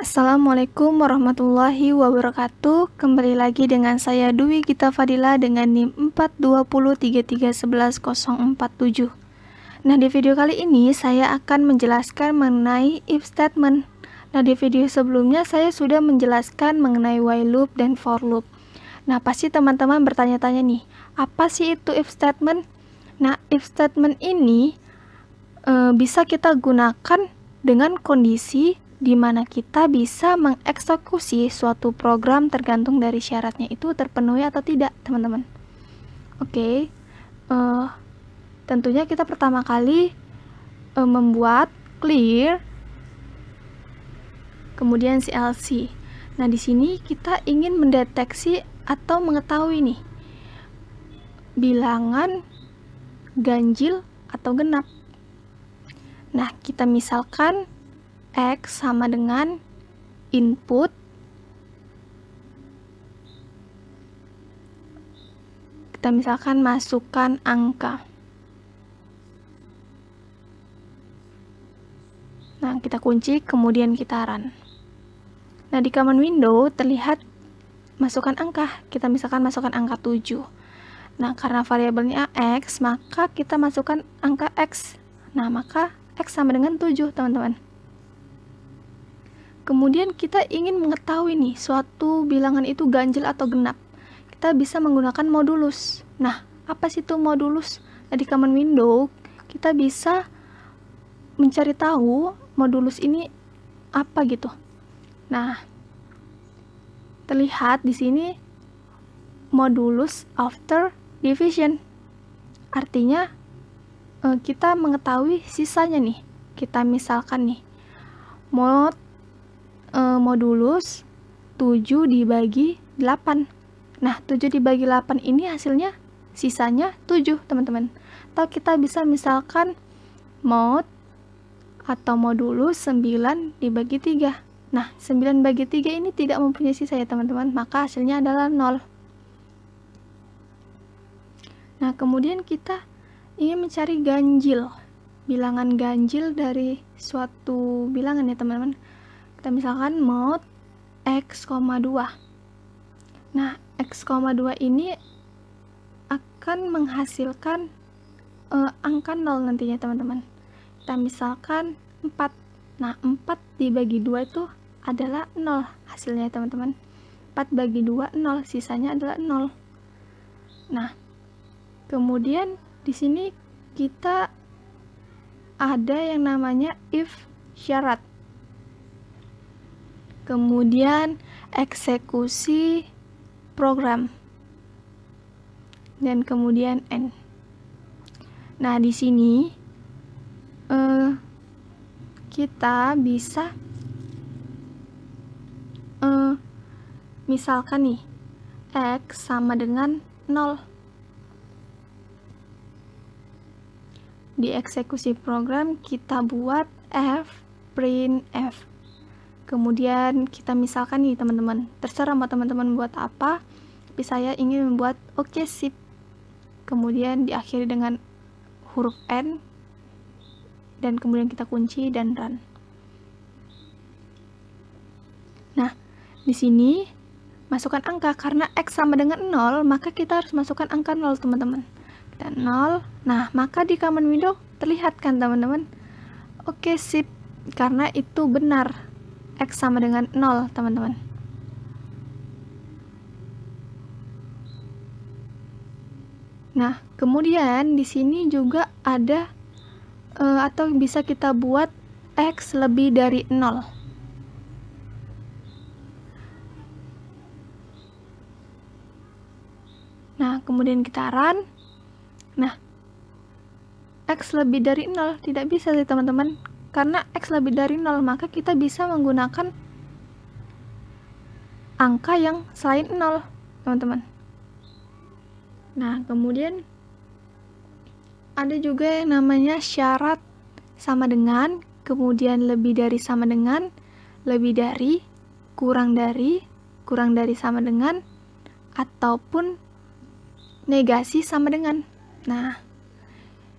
Assalamualaikum warahmatullahi wabarakatuh. Kembali lagi dengan saya Dwi Gita Fadila dengan NIM 42033111047. Nah, di video kali ini saya akan menjelaskan mengenai if statement. Nah, di video sebelumnya saya sudah menjelaskan mengenai while loop dan for loop. Nah, pasti teman-teman bertanya-tanya nih, apa sih itu if statement? Nah, if statement ini bisa kita gunakan dengan kondisi di mana kita bisa mengeksekusi suatu program tergantung dari syaratnya itu terpenuhi atau tidak, teman-teman. Oke, tentunya kita pertama kali membuat clear, kemudian CLC. Nah, di sini kita ingin mendeteksi atau mengetahui nih bilangan ganjil atau genap. Nah, kita misalkan X sama dengan input kita misalkan masukkan angka. Nah, kita kunci, kemudian kita run. Nah, di command window terlihat masukkan angka. Kita misalkan masukkan angka 7. Nah, karena variabelnya X, maka kita masukkan angka X. Nah, maka X sama dengan 7, teman-teman. Kemudian kita ingin mengetahui nih, suatu bilangan itu ganjil atau genap. Kita bisa menggunakan modulus. Nah, apa sih itu modulus? Nah, di command window, kita bisa mencari tahu modulus ini apa gitu. Nah, terlihat di sini modulus after division. Artinya, kita mengetahui sisanya nih. Kita misalkan nih, modulus 7 dibagi 8. Nah, 7 dibagi 8 ini hasilnya sisanya 7, teman-teman. Atau kita bisa misalkan mod atau modulus 9 dibagi 3. Nah, 9 bagi 3 ini tidak mempunyai sisa ya, teman-teman. Maka hasilnya adalah 0. Nah, kemudian kita ingin mencari ganjil. Bilangan ganjil dari suatu bilangan ya, teman-teman. Kita misalkan mod X, 2. Nah, X, 2 ini akan menghasilkan angka 0 nantinya, teman-teman. Kita misalkan 4. Nah, 4 dibagi 2 itu adalah 0 hasilnya, teman-teman. 4 bagi 2, 0. Sisanya adalah 0. Nah, kemudian di sini kita ada yang namanya if syarat. Kemudian eksekusi program. Dan kemudian end. Nah, di sini kita bisa misalkan nih X sama dengan 0. Di eksekusi program kita buat F, print F. Kemudian kita misalkan nih, teman-teman, terserah mau teman-teman buat apa, tapi saya ingin membuat OK sip. Kemudian diakhiri dengan huruf N, dan kemudian kita kunci dan run. Nah, di sini masukkan angka. Karena X sama dengan 0, maka kita harus masukkan angka 0, teman-teman. Kita 0. Nah, maka di command window terlihat kan, teman-teman? OK sip, karena itu benar. X sama dengan 0, teman-teman. Nah, kemudian di sini juga ada atau bisa kita buat X lebih dari 0. Nah, kemudian kita run. Nah, X lebih dari 0 tidak bisa sih, teman-teman. Karena X lebih dari 0, maka kita bisa menggunakan angka yang selain 0, teman-teman. Nah, kemudian ada juga yang namanya syarat sama dengan, kemudian lebih dari sama dengan, lebih dari, kurang dari sama dengan, ataupun negasi sama dengan. Nah,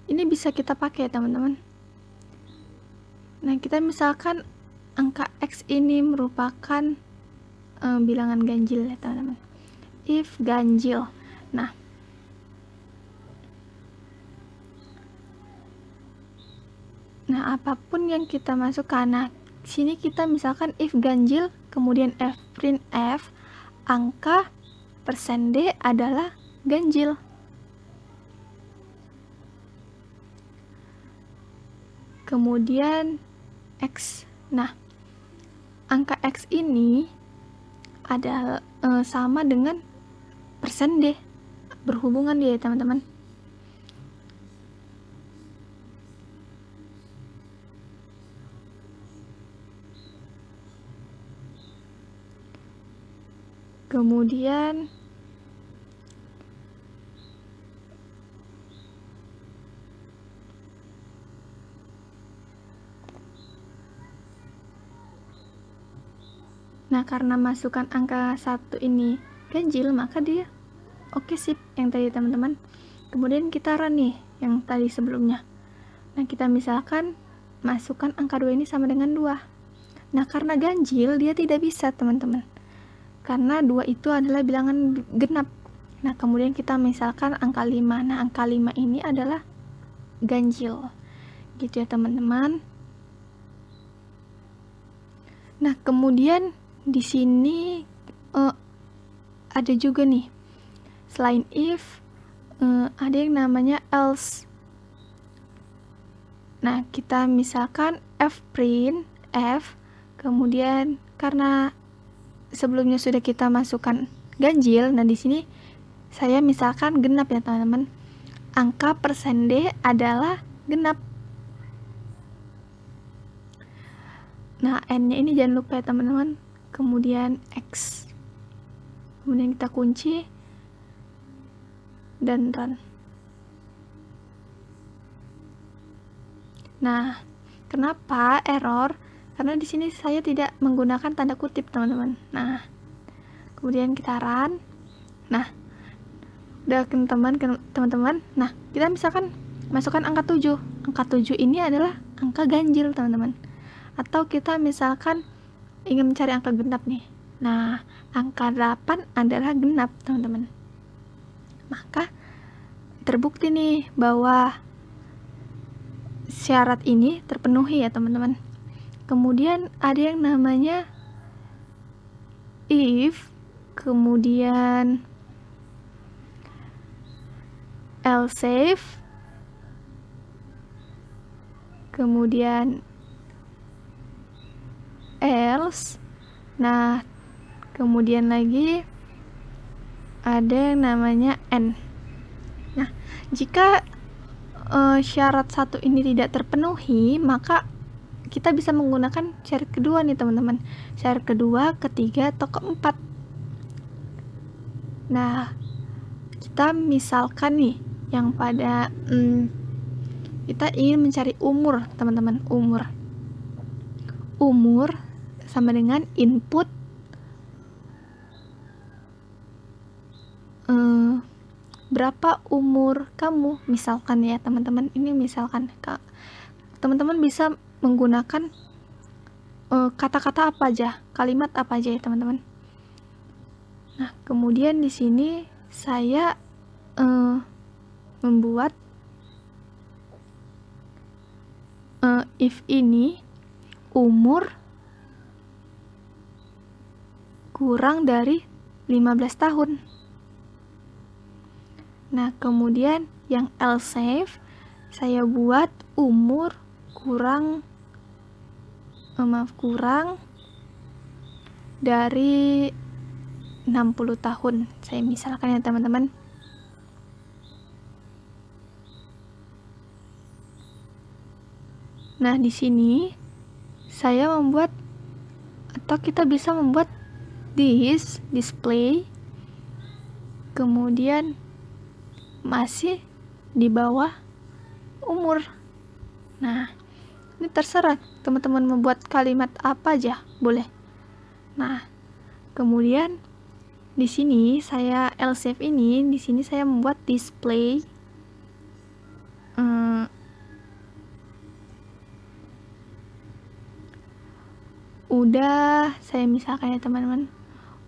ini bisa kita pakai, teman-teman. Nah, kita misalkan angka X ini merupakan bilangan ganjil ya teman-teman. If ganjil. Nah, apapun yang kita masukkan. Nah, sini kita misalkan if ganjil, kemudian f print f, angka persen D adalah ganjil. Kemudian X. Nah, angka X ini adalah sama dengan persen D. Berhubungan dia, teman-teman. Kemudian nah, karena masukkan angka 1 ini ganjil, maka dia oke, sip yang tadi teman-teman. Kemudian kita run nih yang tadi sebelumnya. Nah, kita misalkan masukkan angka 2 ini sama dengan 2. Nah, karena ganjil dia tidak bisa teman-teman, karena 2 itu adalah bilangan genap. Nah, kemudian kita misalkan angka 5. Nah, angka 5 ini adalah ganjil. Gitu ya teman-teman. Nah, kemudian di sini ada juga nih, selain if ada yang namanya else. Nah, kita misalkan f print f, kemudian karena sebelumnya sudah kita masukkan ganjil, nah di sini saya misalkan genap ya teman-teman. Angka persen D adalah genap. Nah, N-nya ini jangan lupa ya teman-teman. Kemudian X. Kemudian kita kunci dan run. Nah, kenapa error? Karena di sini saya tidak menggunakan tanda kutip, teman-teman. Nah, kemudian kita run. Nah, udah teman-teman. Nah, kita misalkan masukkan angka 7. Angka 7 ini adalah angka ganjil, teman-teman. Atau kita misalkan ingin mencari angka genap nih. Nah, angka 8 adalah genap, teman-teman. Maka terbukti nih bahwa syarat ini terpenuhi ya, teman-teman. Kemudian ada yang namanya if, kemudian else if, kemudian else. Nah, kemudian lagi ada yang namanya and. Nah, jika syarat satu ini tidak terpenuhi, maka kita bisa menggunakan syarat kedua nih teman-teman. Syarat kedua, ketiga, atau keempat. Nah, kita misalkan nih yang pada kita ingin mencari umur, teman-teman. Umur sama dengan input berapa umur kamu, misalkan ya teman-teman. Ini misalkan teman-teman bisa menggunakan kata-kata apa aja, kalimat apa aja ya teman-teman. Nah, kemudian di sini saya membuat if ini umur kurang dari 15 tahun. Nah, kemudian yang else if saya buat umur kurang dari 60 tahun. Saya misalkan ya teman-teman. Nah, di sini saya membuat, atau kita bisa membuat this display, kemudian masih di bawah umur. Nah, ini terserah teman-teman membuat kalimat apa aja boleh. Nah, kemudian di sini saya else if ini, di sini saya membuat display udah, saya misalkan ya teman-teman,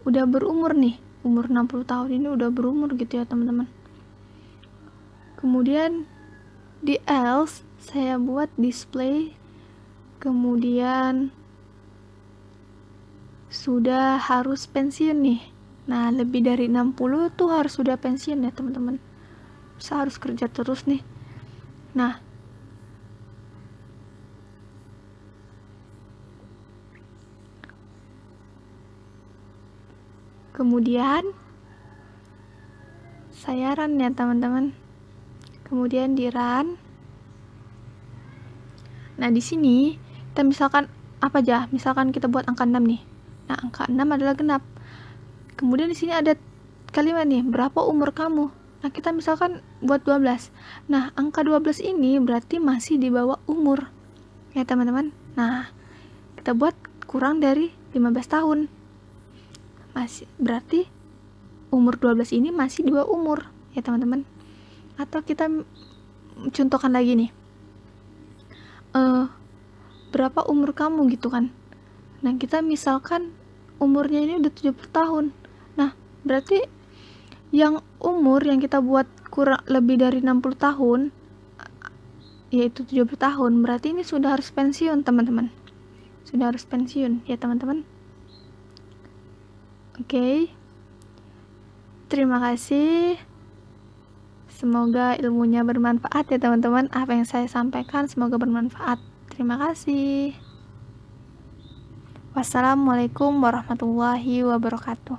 udah berumur nih, umur 60 tahun ini udah berumur gitu ya teman-teman. Kemudian di else saya buat display, kemudian sudah harus pensiun nih. Nah, lebih dari 60 tuh harus sudah pensiun ya teman-teman. Bisa harus kerja terus nih. Nah, kemudian saya run ya teman-teman. Kemudian di run. Nah, di sini kita misalkan apa aja? Misalkan kita buat angka 6 nih. Nah, angka 6 adalah genap. Kemudian di sini ada kalimat nih, berapa umur kamu? Nah, kita misalkan buat 12. Nah, angka 12 ini berarti masih di bawah umur. Ya, teman-teman. Nah, kita buat kurang dari 15 tahun. Masih berarti umur 12 ini masih di bawah umur, ya, teman-teman. Atau kita contohkan lagi nih. Berapa umur kamu gitu kan. Nah, kita misalkan umurnya ini udah 70 tahun. Nah, berarti yang umur yang kita buat kurang lebih dari 60 tahun, yaitu 70 tahun, berarti ini sudah harus pensiun, teman-teman. Sudah harus pensiun, ya teman-teman. Oke. Terima kasih. Semoga ilmunya bermanfaat ya teman-teman. Apa yang saya sampaikan semoga bermanfaat. Terima kasih. Wassalamualaikum warahmatullahi wabarakatuh.